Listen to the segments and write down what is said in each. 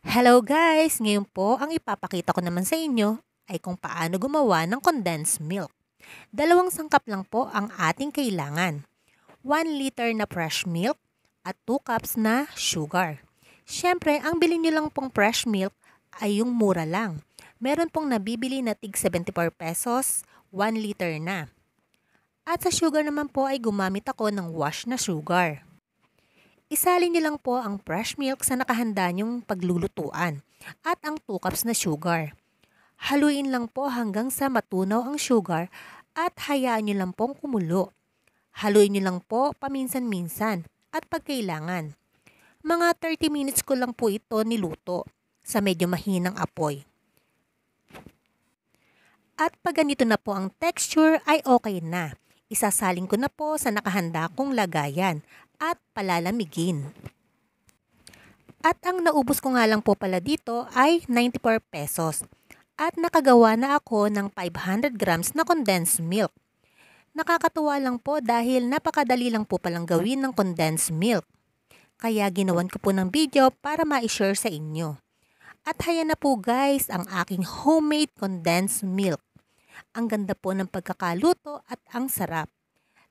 Hello guys! Ngayon po, ang ipapakita ko naman sa inyo ay kung paano gumawa ng condensed milk. Dalawang sangkap lang po ang ating kailangan. 1 liter na fresh milk at 2 cups na sugar. Siyempre, ang bilhin nyo lang pong fresh milk ay yung mura lang. Meron pong nabibili na tig 74 pesos, 1 liter na. At sa sugar naman po ay gumamit ako ng wash na sugar. Isalin niyo lang po ang fresh milk sa nakahanda niyong paglulutuan at ang 2 cups na sugar. Haluin lang po hanggang sa matunaw ang sugar at hayaan niyo lang pong kumulo. Haluin niyo lang po paminsan-minsan at pagkailangan. Mga 30 minutes ko lang po ito niluto sa medyo mahinang apoy. At pag ganito na po ang texture ay okay na. Isasalin ko na po sa nakahanda kong lagayan at palalamigin. At ang naubos ko nga lang po pala dito ay 94 pesos. At nakagawa na ako ng 500 grams na condensed milk. Nakakatuwa lang po dahil napakadali lang po palang gawin ng condensed milk. Kaya ginawan ko po ng video para ma-share sa inyo. At hayan na po guys ang aking homemade condensed milk. Ang ganda po ng pagkakaluto at ang sarap.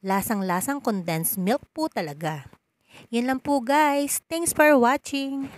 Lasang-lasang condensed milk po talaga. Yan lang po guys. Thanks for watching.